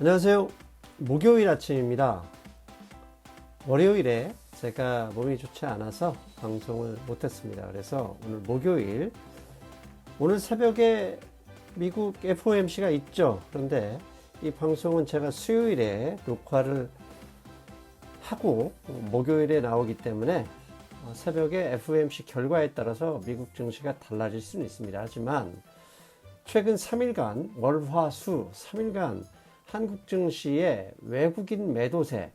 안녕하세요. 목요일 아침입니다. 월요일에 제가 몸이 좋지 않아서 방송을 못했습니다. 그래서 오늘 목요일, 오늘 새벽에 미국 FOMC가 있죠. 그런데 이 방송은 제가 수요일에 녹화를 하고 목요일에 나오기 때문에 새벽에 FOMC 결과에 따라서 미국 증시가 달라질 수는 있습니다. 하지만 최근 3일간 월화수 3일간 한국 증시의 외국인 매도세,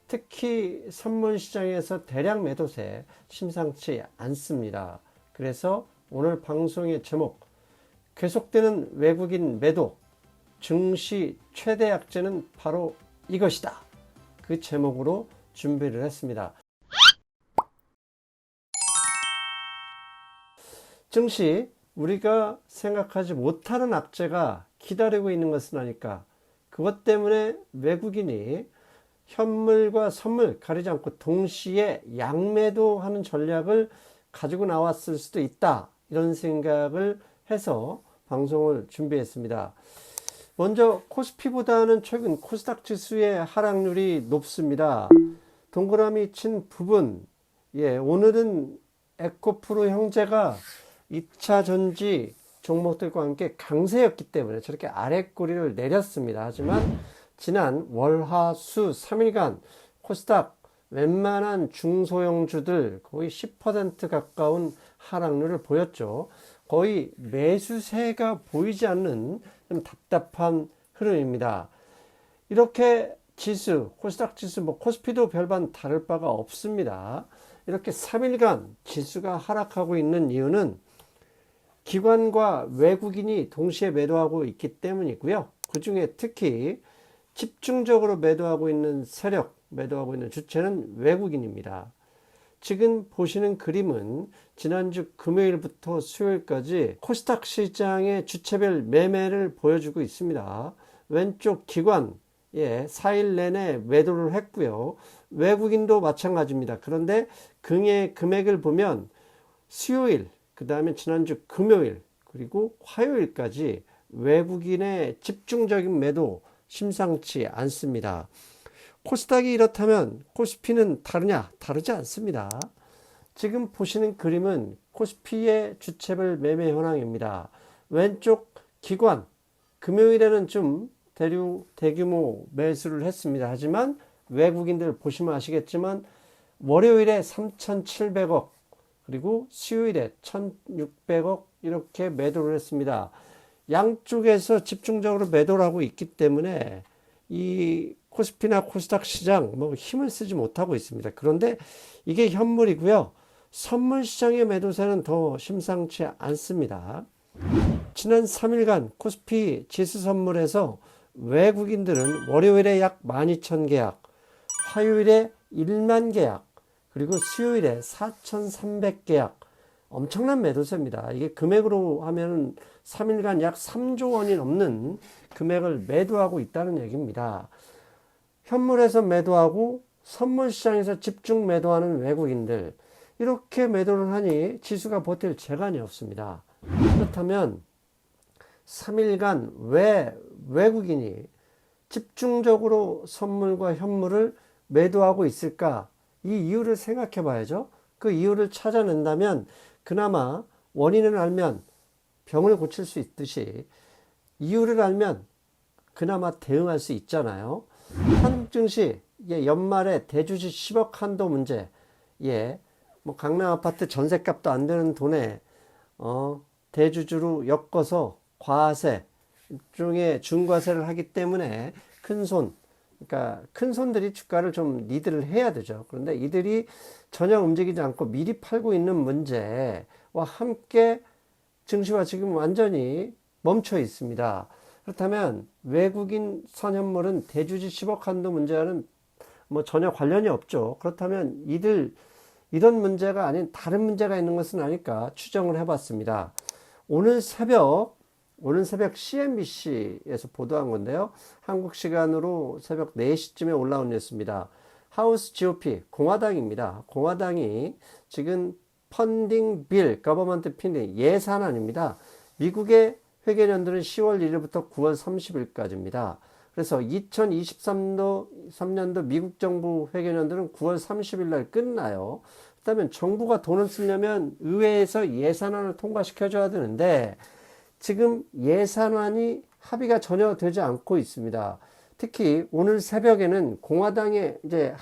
특히 선물 시장에서 대량 매도세 심상치 않습니다. 그래서 오늘 방송의 제목, 계속되는 외국인 매도, 증시 최대 약재는 바로 이것이다. 그 제목으로 준비를 했습니다. 증시, 우리가 생각하지 못하는 악재가 기다리고 있는 것은 아닐까. 그것 때문에 외국인이 현물과 선물 가리지 않고 동시에 양매도하는 전략을 가지고 나왔을 수도 있다. 이런 생각을 해서 방송을 준비했습니다. 먼저 코스피보다는 최근 코스닥 지수의 하락률이 높습니다. 동그라미 친 부분, 오늘은 에코프로 형제가 2차 전지 종목들과 함께 강세였기 때문에 저렇게 아랫꼬리를 내렸습니다. 하지만 지난 월화수 3일간 코스닥 웬만한 중소형주들 거의 10% 가까운 하락률을 보였죠. 거의 매수세가 보이지 않는 좀 답답한 흐름입니다. 이렇게 지수, 코스닥 지수, 코스피도 별반 다를 바가 없습니다. 이렇게 3일간 지수가 하락하고 있는 이유는 기관과 외국인이 동시에 매도하고 있기 때문이고요. 그 중에 특히 집중적으로 매도하고 있는 세력, 매도하고 있는 주체는 외국인입니다. 지금 보시는 그림은 지난주 금요일부터 수요일까지 코스닥 시장의 주체별 매매를 보여주고 있습니다. 왼쪽 기관, 4일 내내 매도를 했고요. 외국인도 마찬가지입니다. 그런데 금의 금액을 보면 수요일, 그 다음에 지난주 금요일, 그리고 화요일까지 외국인의 집중적인 매도 심상치 않습니다. 코스닥이 이렇다면 코스피는 다르냐? 다르지 않습니다. 지금 보시는 그림은 코스피의 주체별 매매 현황입니다. 왼쪽 기관, 금요일에는 좀 대규모 매수를 했습니다. 하지만 외국인들 보시면 아시겠지만 월요일에 3,700억, 그리고 수요일에 1,600억 이렇게 매도를 했습니다. 양쪽에서 집중적으로 매도를 하고 있기 때문에 이 코스피나 코스닥 시장 힘을 쓰지 못하고 있습니다. 그런데 이게 현물이고요. 선물 시장의 매도세는 더 심상치 않습니다. 지난 3일간 코스피 지수 선물에서 외국인들은 월요일에 약 12,000계약, 화요일에 1만 계약, 그리고 수요일에 4,300계약, 엄청난 매도세입니다. 이게 금액으로 하면 3일간 약 3조 원이 넘는 금액을 매도하고 있다는 얘기입니다. 현물에서 매도하고 선물 시장에서 집중 매도하는 외국인들, 이렇게 매도를 하니 지수가 버틸 재간이 없습니다. 그렇다면 3일간 왜 외국인이 집중적으로 선물과 현물을 매도하고 있을까? 이 이유를 생각해 봐야죠. 그 이유를 찾아낸다면 그나마 원인을 알면 병을 고칠 수 있듯이 이유를 알면 그나마 대응할 수 있잖아요. 한국 증시 연말에 대주주 10억 한도 문제, 강남 아파트 전셋값도 안 되는 돈에 대주주로 엮어서 과세, 일종의 중과세를 하기 때문에 그러니까 큰 손들이 주가를 좀 리드를 해야 되죠. 그런데 이들이 전혀 움직이지 않고 미리 팔고 있는 문제와 함께 증시와 지금 완전히 멈춰 있습니다. 그렇다면 외국인 선현물은 대주주 10억 한도 문제와는 전혀 관련이 없죠. 그렇다면 이런 문제가 아닌 다른 문제가 있는 것은 아닐까 추정을 해봤습니다. 오늘 새벽 CNBC에서 보도한 건데요. 한국 시간으로 새벽 4시쯤에 올라온 뉴스입니다. 하우스 GOP, 공화당입니다. 공화당이 지금 펀딩 빌, 거버먼트 펀딩 예산안입니다. 미국의 회계연도는 10월 1일부터 9월 30일까지입니다. 그래서 2023년도 미국 정부 회계연도는 9월 30일 날 끝나요. 그렇다면 정부가 돈을 쓰려면 의회에서 예산안을 통과시켜줘야 되는데 지금 예산안이 합의가 전혀 되지 않고 있습니다. 특히 오늘 새벽에는 공화당의 이제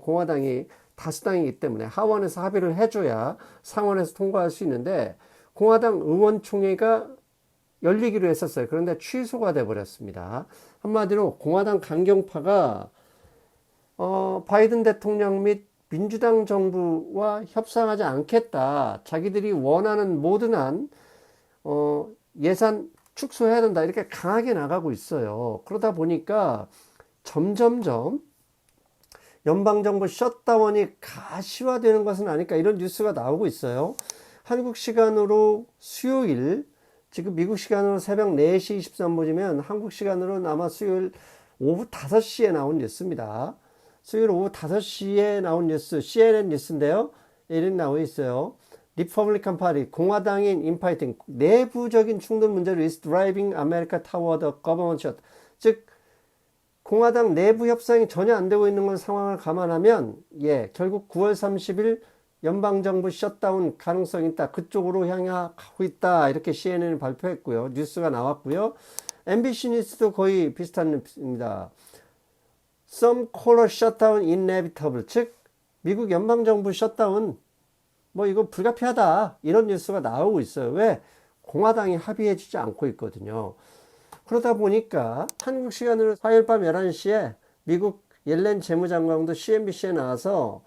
공화당이 다수당이기 때문에 하원에서 합의를 해줘야 상원에서 통과할 수 있는데 공화당 의원총회가 열리기로 했었어요. 그런데 취소가 돼 버렸습니다. 한마디로 공화당 강경파가 바이든 대통령 및 민주당 정부와 협상하지 않겠다. 자기들이 원하는 모든 한 예산 축소해야 된다. 이렇게 강하게 나가고 있어요. 그러다 보니까 점점점 연방정부 셧다운이 가시화되는 것은 아닐까 이런 뉴스가 나오고 있어요. 한국 시간으로 수요일, 지금 미국 시간으로 새벽 4시 23분이면 한국 시간으로는 아마 수요일 오후 5시에 나온 뉴스입니다. 수요일 오후 5시에 나온 뉴스, CNN 뉴스인데요. 이렇게 나와 있어요. 리퍼블리칸 파티, 공화당인 인파이팅, 내부적인 충돌 문제로 is driving America toward a government shut. 즉, 공화당 내부 협상이 전혀 안 되고 있는 건 상황을 감안하면, 결국 9월 30일 연방정부 셧다운 가능성이 있다. 그쪽으로 향하고 있다. 이렇게 CNN이 발표했고요. 뉴스가 나왔고요. MBC 뉴스도 거의 비슷한 뉴스입니다. Some call a shutdown inevitable. 즉, 미국 연방정부 셧다운, 이거 불가피하다. 이런 뉴스가 나오고 있어요. 왜? 공화당이 합의해주지 않고 있거든요. 그러다 보니까 한국 시간으로 화요일 밤 11시에 미국 옐렌 재무장관도 CNBC에 나와서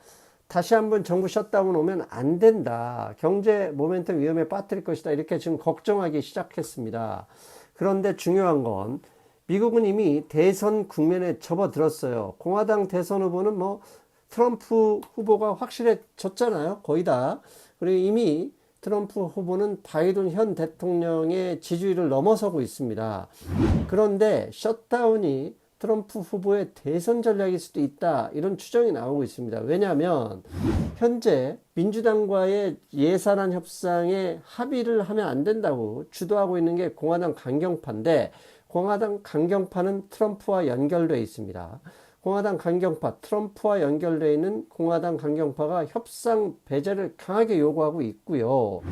다시 한번 정부 셧다운 오면 안 된다. 경제 모멘텀 위험에 빠뜨릴 것이다. 이렇게 지금 걱정하기 시작했습니다. 그런데 중요한 건 미국은 이미 대선 국면에 접어들었어요. 공화당 대선 후보는 트럼프 후보가 확실해졌잖아요. 거의 다. 그리고 이미 트럼프 후보는 바이든 현 대통령의 지지율을 넘어서고 있습니다. 그런데 셧다운이 트럼프 후보의 대선 전략일 수도 있다. 이런 추정이 나오고 있습니다. 왜냐하면 현재 민주당과의 예산안 협상에 합의를 하면 안 된다고 주도하고 있는 게 공화당 강경파인데 공화당 강경파는 트럼프와 연결되어 있습니다. 공화당 강경파, 트럼프와 연결되어 있는 공화당 강경파가 협상 배제를 강하게 요구하고 있고요.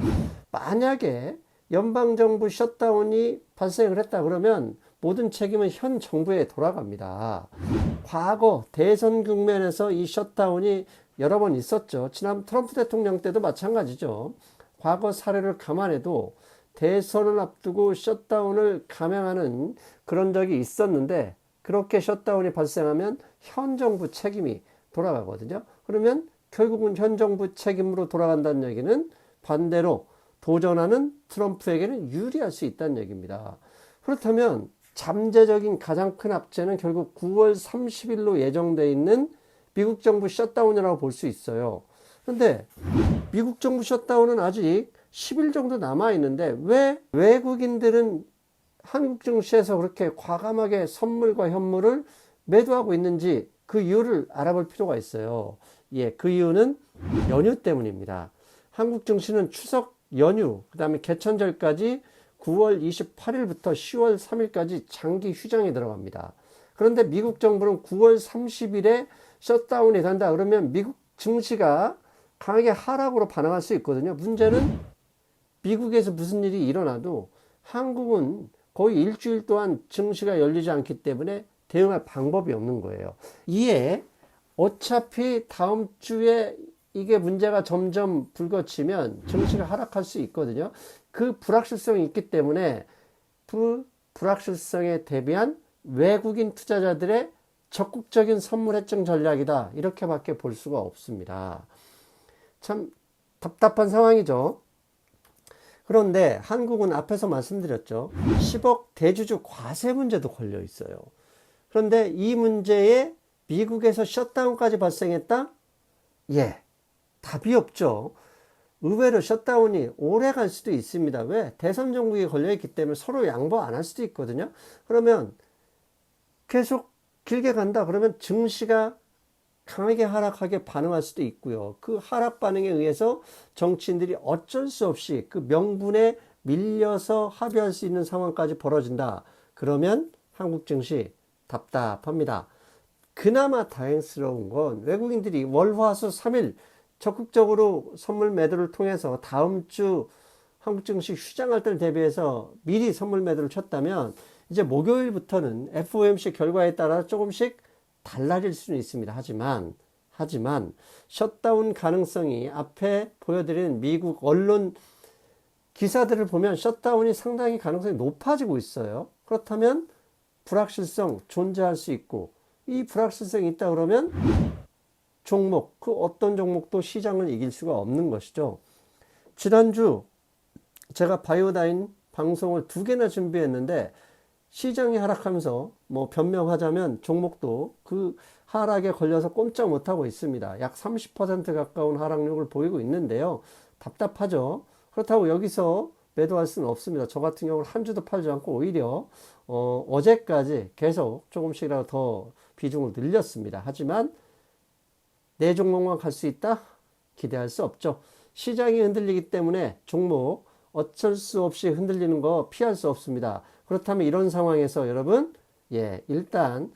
만약에 연방정부 셧다운이 발생을 했다 그러면 모든 책임은 현 정부에 돌아갑니다. 과거 대선 국면에서 이 셧다운이 여러 번 있었죠. 지난 트럼프 대통령 때도 마찬가지죠. 과거 사례를 감안해도 대선을 앞두고 셧다운을 감행하는 그런 적이 있었는데 그렇게 셧다운이 발생하면 현 정부 책임이 돌아가거든요. 그러면 결국은 현 정부 책임으로 돌아간다는 얘기는 반대로 도전하는 트럼프에게는 유리할 수 있다는 얘기입니다. 그렇다면 잠재적인 가장 큰 악재는 결국 9월 30일로 예정되어 있는 미국 정부 셧다운이라고 볼 수 있어요. 그런데 미국 정부 셧다운은 아직 10일 정도 남아있는데 왜 외국인들은 한국 증시에서 그렇게 과감하게 선물과 현물을 매도하고 있는지 그 이유를 알아볼 필요가 있어요. 그 이유는 연휴 때문입니다. 한국 증시는 추석 연휴, 그 다음에 개천절까지 9월 28일부터 10월 3일까지 장기 휴장에 들어갑니다. 그런데 미국 정부는 9월 30일에 셧다운이 된다 그러면 미국 증시가 강하게 하락으로 반응할 수 있거든요. 문제는 미국에서 무슨 일이 일어나도 한국은 거의 일주일 동안 증시가 열리지 않기 때문에 대응할 방법이 없는 거예요. 이에 어차피 다음 주에 이게 문제가 점점 불거지면 증시가 하락할 수 있거든요. 그 불확실성이 있기 때문에 불확실성에 대비한 외국인 투자자들의 적극적인 선물 해증 전략이다. 이렇게밖에 볼 수가 없습니다. 참 답답한 상황이죠. 그런데 한국은 앞에서 말씀드렸죠. 10억 대주주 과세 문제도 걸려 있어요. 그런데 이 문제에 미국에서 셧다운까지 발생했다? 답이 없죠. 의외로 셧다운이 오래 갈 수도 있습니다. 왜? 대선 정국이 걸려있기 때문에 서로 양보 안 할 수도 있거든요. 그러면 계속 길게 간다. 그러면 증시가 강하게 하락하게 반응할 수도 있고요. 그 하락 반응에 의해서 정치인들이 어쩔 수 없이 그 명분에 밀려서 합의할 수 있는 상황까지 벌어진다. 그러면 한국 증시 답답합니다. 그나마 다행스러운 건 외국인들이 월화수 3일 적극적으로 선물 매도를 통해서 다음 주 한국 증시 휴장할 때를 대비해서 미리 선물 매도를 쳤다면 이제 목요일부터는 FOMC 결과에 따라 조금씩 달라질 수는 있습니다. 하지만 셧다운 가능성이 앞에 보여드린 미국 언론 기사들을 보면 셧다운이 상당히 가능성이 높아지고 있어요. 그렇다면 불확실성 존재할 수 있고, 이 불확실성이 있다 그러면 종목, 그 어떤 종목도 시장을 이길 수가 없는 것이죠. 지난주 제가 바이오다인 방송을 2개나 준비했는데 시장이 하락하면서 뭐 변명하자면 종목도 그 하락에 걸려서 꼼짝 못하고 있습니다. 약 30% 가까운 하락률을 보이고 있는데요. 답답하죠. 그렇다고 여기서 매도할 수는 없습니다. 저 같은 경우는 한 주도 팔지 않고 오히려 어제까지 계속 조금씩이라도 더 비중을 늘렸습니다. 하지만 내 종목만 갈 수 있다? 기대할 수 없죠. 시장이 흔들리기 때문에 종목 어쩔 수 없이 흔들리는 거 피할 수 없습니다. 그렇다면 이런 상황에서 여러분, 일단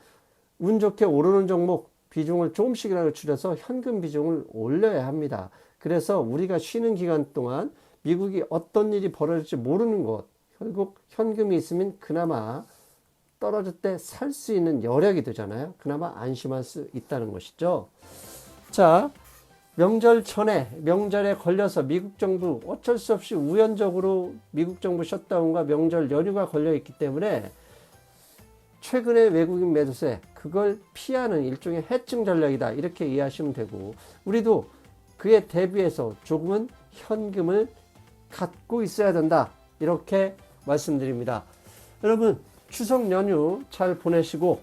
운 좋게 오르는 종목 비중을 조금씩이라도 줄여서 현금 비중을 올려야 합니다. 그래서 우리가 쉬는 기간 동안 미국이 어떤 일이 벌어질지 모르는 것, 결국 현금이 있으면 그나마 떨어질 때 살 수 있는 여력이 되잖아요. 그나마 안심할 수 있다는 것이죠. 자, 명절 전에, 명절에 걸려서 미국 정부 어쩔 수 없이 우연적으로 미국 정부 셧다운과 명절 연휴가 걸려 있기 때문에 최근의 외국인 매도세, 그걸 피하는 일종의 해증 전략이다, 이렇게 이해하시면 되고, 우리도 그에 대비해서 조금은 현금을 갖고 있어야 된다, 이렇게 말씀드립니다. 여러분, 추석 연휴 잘 보내시고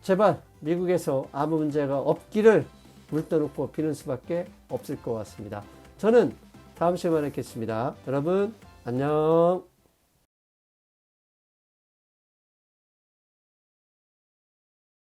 제발 미국에서 아무 문제가 없기를 물 떠놓고 비는 수밖에 없을 것 같습니다. 저는 다음 시간에 뵙겠습니다. 여러분 안녕.